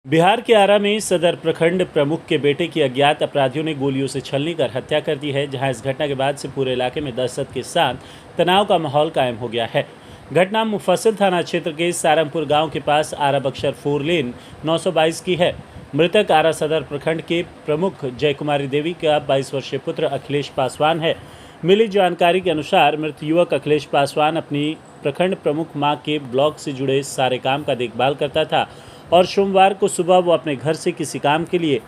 बिहार के आरा में सदर प्रखंड प्रमुख के बेटे की अज्ञात अपराधियों ने गोलियों से छलनी कर हत्या कर दी है, जहां इस घटना के बाद से पूरे इलाके में दहशत के साथ तनाव का माहौल कायम हो गया है। घटना मुफस्सिल थाना क्षेत्र के सारंगपुर गांव के पास आरा बक्सर 4 लेन 922 की है। मृतक आरा सदर प्रखंड के प्रमुख जयकुमारी देवी का 22 वर्षीय पुत्र अखिलेश पासवान है। मिली जानकारी के अनुसार मृत युवक अखिलेश पासवान अपनी प्रखंड प्रमुख मां के ब्लॉक से जुड़े सारे काम का देखभाल करता था और सोमवार को सुबह वो अपने घर से किसी काम के लिए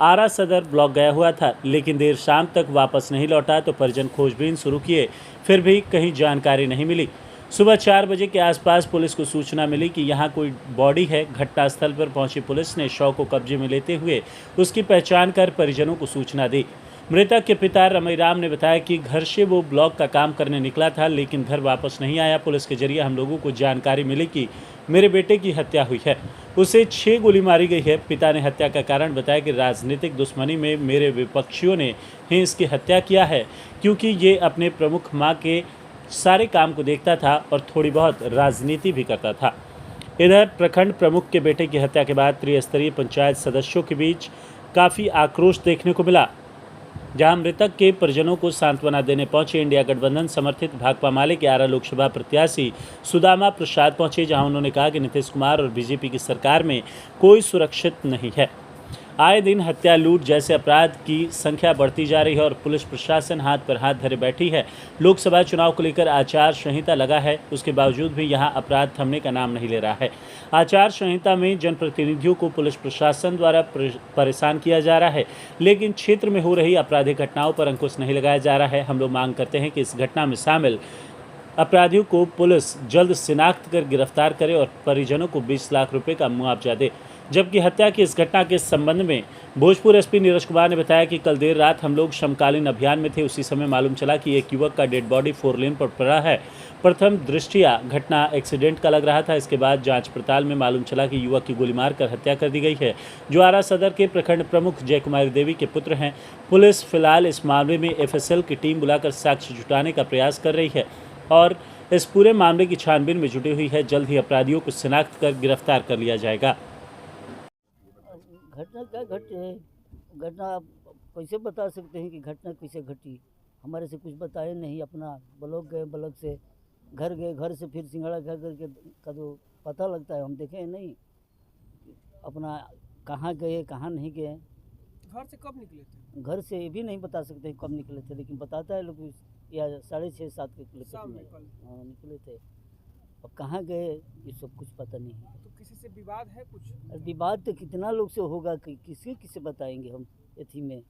आरा सदर ब्लॉक गया हुआ था, लेकिन देर शाम तक वापस नहीं लौटा तो परिजन खोजबीन शुरू किए, फिर भी कहीं जानकारी नहीं मिली। सुबह 4 बजे के आसपास पुलिस को सूचना मिली कि यहाँ कोई बॉडी है। घटनास्थल पर पहुंची पुलिस ने शव को कब्जे में लेते हुए उसकी पहचान कर परिजनों को सूचना दी। मृतक के पिता रमईराम ने बताया कि घर से वो ब्लॉक का काम करने निकला था, लेकिन घर वापस नहीं आया। पुलिस के जरिए हम लोगों को जानकारी मिली कि मेरे बेटे की हत्या हुई है, उसे 6 गोली मारी गई है। पिता ने हत्या का कारण बताया कि राजनीतिक दुश्मनी में मेरे विपक्षियों ने ही इसकी हत्या किया है, क्योंकि ये अपने प्रमुख मां के सारे काम को देखता था और थोड़ी बहुत राजनीति भी करता था। इधर प्रखंड प्रमुख के बेटे की हत्या के बाद त्रिस्तरीय पंचायत सदस्यों के बीच काफ़ी आक्रोश देखने को मिला, जहां मृतक के परिजनों को सांत्वना देने पहुंचे इंडिया गठबंधन समर्थित भाकपा माले के आरा लोकसभा प्रत्याशी सुदामा प्रसाद पहुंचे, जहां उन्होंने कहा कि नीतीश कुमार और बीजेपी की सरकार में कोई सुरक्षित नहीं है। आए दिन हत्या, लूट जैसे अपराध की संख्या बढ़ती जा रही है और पुलिस प्रशासन हाथ पर हाथ धरे बैठी है। लोकसभा चुनाव को लेकर आचार संहिता लगा है, उसके बावजूद भी यहां अपराध थमने का नाम नहीं ले रहा है। आचार संहिता में जनप्रतिनिधियों को पुलिस प्रशासन द्वारा परेशान किया जा रहा है, लेकिन क्षेत्र में हो रही आपराधिक घटनाओं पर अंकुश नहीं लगाया जा रहा है। हम लोग मांग करते हैं कि इस घटना में शामिल अपराधियों को पुलिस जल्द शिनाख्त कर गिरफ्तार करे और परिजनों को 20 लाख रुपए का मुआवजा दे। जबकि हत्या की इस घटना के संबंध में भोजपुर एसपी नीरज कुमार ने बताया कि कल देर रात हम लोग समकालीन अभियान में थे। उसी समय मालूम चला कि एक युवक का डेड बॉडी 4 लेन पर पड़ा है। प्रथम दृष्टया घटना एक्सीडेंट का लग रहा था। इसके बाद जांच पड़ताल में मालूम चला कि युवक की गोली मारकर हत्या कर दी गई है, जो आरा सदर के प्रखंड प्रमुख जयकुमारी देवी के पुत्र हैं। पुलिस फिलहाल इस मामले में एफएसएल की टीम बुलाकर साक्ष्य जुटाने का प्रयास कर रही है और इस पूरे मामले की छानबीन में जुटी हुई है। जल्द ही अपराधियों को शिनाख्त कर गिरफ्तार कर लिया जाएगा। घटना क्या घटी है? घटना आप कैसे बता सकते हैं कि घटना कैसे घटी? हमारे से कुछ बताए नहीं। अपना ब्लॉक गए, ब्लॉक से घर गए, घर से फिर सिंघाड़ा घर करके का तो पता लगता है, हम देखे नहीं। अपना कहाँ गए कहाँ नहीं गए। घर से कब निकले थे? घर से ये भी नहीं बता सकते कब निकले थे, लेकिन बताता है लोग या 6:30-7 के शाम में कल निकले थे। अब कहाँ गए ये सब कुछ पता नहीं है। तो किसी से विवाद है कुछ? विवाद तो कितना लोग से होगा कि किसे बताएंगे हम एथी में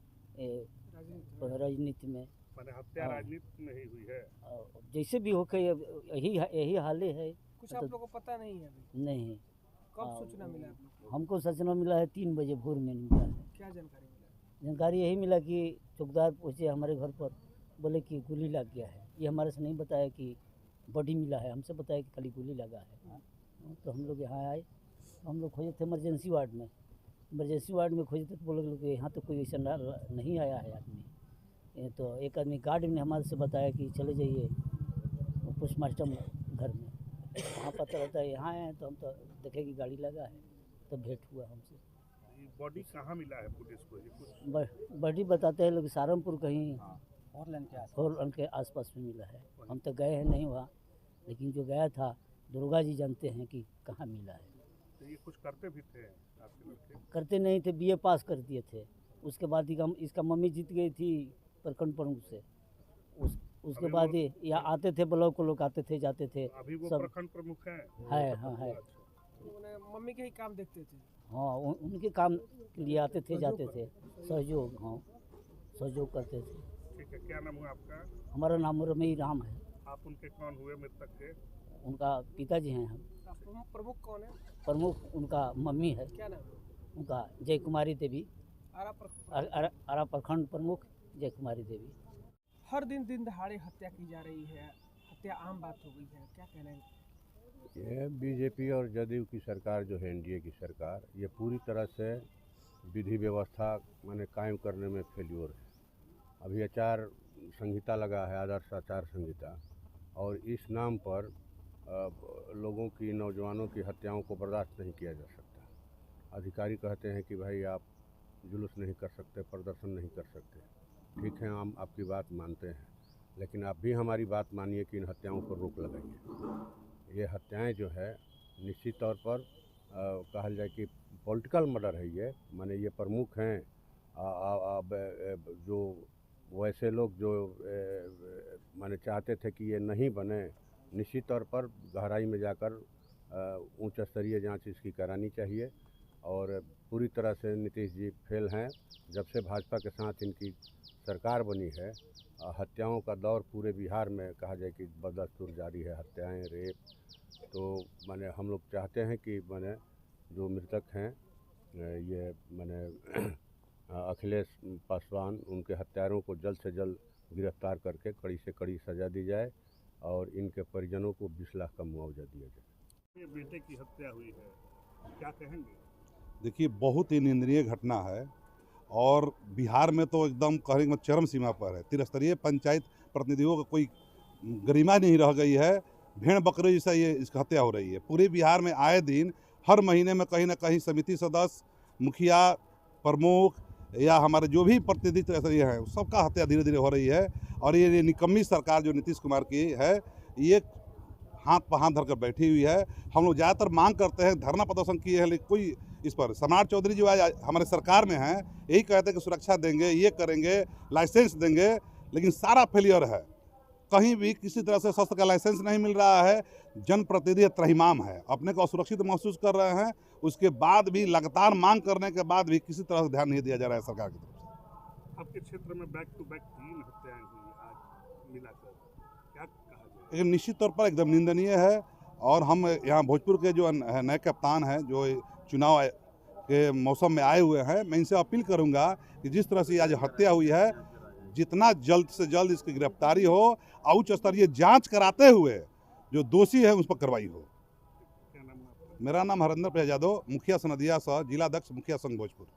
राजनीति में। हत्या राजनीति में ही हुई है। जैसे भी होके यही हाले है। कुछ आप लोगों को पता नहीं है अभी? नहीं। कब सूचना मिला आप लोग को? हमको सूचना मिला है 3 बजे भोर में मिला है। क्या जानकारी मिला? जानकारी यही मिला कि चौकीदार पहुँचे हमारे घर पर, बोले कि गोली लग गया है। ये हमारे से नहीं बताया कि बॉडी मिला है, हमसे बताया कि खाली गोली लगा है। तो हम लोग यहाँ आए, हम लोग खोजे थे इमरजेंसी वार्ड में। इमरजेंसी वार्ड में खोजे थे तो बोले लोग यहाँ तो कोई ऐसा नहीं आया है आदमी। तो एक आदमी गार्ड ने हमारे से बताया कि चले जाइए पोस्टमार्टम घर में, वहाँ पता रहता है। यहाँ आए तो हम तो देखे कि गाड़ी लगा है, तो भेंट हुआ हमसे। बॉडी कहाँ मिला है पुलिस को? बॉडी बताते हैं लोग सारंगपुर कहीं 4 लेन के आसपास में मिला है। हम तो गए हैं नहीं वहाँ, लेकिन जो गया था दुर्गा जी जानते हैं कि कहाँ मिला है। तो ये कुछ करते भी थे आपके लड़के? करते नहीं थे, बीए पास कर दिए थे। उसके बाद इसका मम्मी जीत गई थी प्रखंड प्रमुख से। उसके बाद ये यहाँ आते थे, ब्लॉक को लोग आते थे जाते थे। अभी वो सब प्रखंड प्रमुख हैं? है, हाँ है। मम्मी के ही काम देखते थे? हाँ, उनके काम के लिए आते थे जाते थे, सहयोग। हाँ, सहयोग करते थे। ठीक है, क्या नाम हुआ आपका? हमारा नाम रमईराम है। आप उनके कौन हुए मृतक के? उनका पिताजी हैं हम। प्रमुख कौन है? प्रमुख उनका मम्मी है। क्या नाम? उनका जयकुमारी देवी। आरा प्रखंड प्रमुख जयकुमारी देवी। हर दिन दहाड़े हत्या की जा रही है, हत्या आम बात हो गई है, क्या कहना है? ये बीजेपी और जदयू की सरकार जो है, एनडीए की सरकार, ये पूरी तरह से विधि व्यवस्था माने कायम करने में फेल्योर है। अभी आचार संहिता लगा है, आदर्श आचार संहिता, और इस नाम पर लोगों की, नौजवानों की हत्याओं को बर्दाश्त नहीं किया जा सकता। अधिकारी कहते हैं कि भाई आप जुलूस नहीं कर सकते, प्रदर्शन नहीं कर सकते। ठीक है, हम आपकी बात मानते हैं, लेकिन आप भी हमारी बात मानिए कि इन हत्याओं पर रोक लगाइए। ये हत्याएं जो है निश्चित तौर पर कहा जाए कि पॉलिटिकल मर्डर है ये, माने ये प्रमुख हैं। अब जो वैसे लोग जो माने चाहते थे कि ये नहीं बने, निश्चित तौर पर गहराई में जाकर उच्च स्तरीय जांच इसकी करानी चाहिए। और पूरी तरह से नीतीश जी फेल हैं। जब से भाजपा के साथ इनकी सरकार बनी है, हत्याओं का दौर पूरे बिहार में कहा जाए कि बदस्तूर जारी है। हत्याएं, रेप। तो माने हम लोग चाहते हैं कि माने जो मृतक हैं ये माने अखिलेश पासवान, उनके हत्यारों को जल्द से जल्द गिरफ्तार करके कड़ी से कड़ी सज़ा दी जाए और इनके परिजनों को 20 लाख का मुआवजा दिया जाए। ये बेटे की हत्या हुई है, क्या कहेंगे? देखिए, बहुत ही निंदनीय घटना है और बिहार में तो एकदम कहने की चरम सीमा पर है। त्रिस्तरीय पंचायत प्रतिनिधियों का कोई गरिमा नहीं रह गई है। भेड़ बकरे जैसा ये इसकी हत्या हो रही है। पूरे बिहार में आए दिन हर महीने में कहीं ना कहीं समिति सदस्य, मुखिया, प्रमुख या हमारे जो भी प्रतिनिधि त्रिस्तरीय हैं, सबका हत्या धीरे धीरे हो रही है। और ये निकम्मी सरकार जो नीतीश कुमार की है, ये हाथ पर हाथ धरकर बैठी हुई है। हम लोग ज़्यादातर मांग करते हैं, धरना प्रदर्शन किए हैं, लेकिन कोई इस पर सम्राट चौधरी जो आज हमारे सरकार में हैं, यही कहते हैं कि सुरक्षा देंगे, ये करेंगे, लाइसेंस देंगे, लेकिन सारा फेलियर है। कहीं भी किसी तरह से शस्त्र का लाइसेंस नहीं मिल रहा है। जनप्रतिनिधि त्रहिमाम है, अपने को असुरक्षित महसूस कर रहे हैं। उसके बाद भी लगातार मांग करने के बाद भी किसी तरह से ध्यान नहीं दिया जा रहा है सरकार की तरफ से। आपके क्षेत्र में बैक टू बैक 3 हत्याएं हुई आज मिलाकर, क्या कहा जाए? लेकिन निश्चित तौर पर एकदम निंदनीय है। और हम यहाँ भोजपुर के जो नए कप्तान हैं, जो चुनाव के मौसम में आए हुए हैं, मैं इनसे अपील करूंगा कि जिस तरह से आज हत्या हुई है, जितना जल्द से जल्द इसकी गिरफ्तारी हो, उच्च स्तरीय जांच कराते हुए जो दोषी है उस पर कार्रवाई हो। क्या नाम है आपका? मेरा नाम हरेंद्र प्रसाद यादव, मुखिया सनदिया सह जिलाध्यक्ष मुखिया संघ भोजपुर।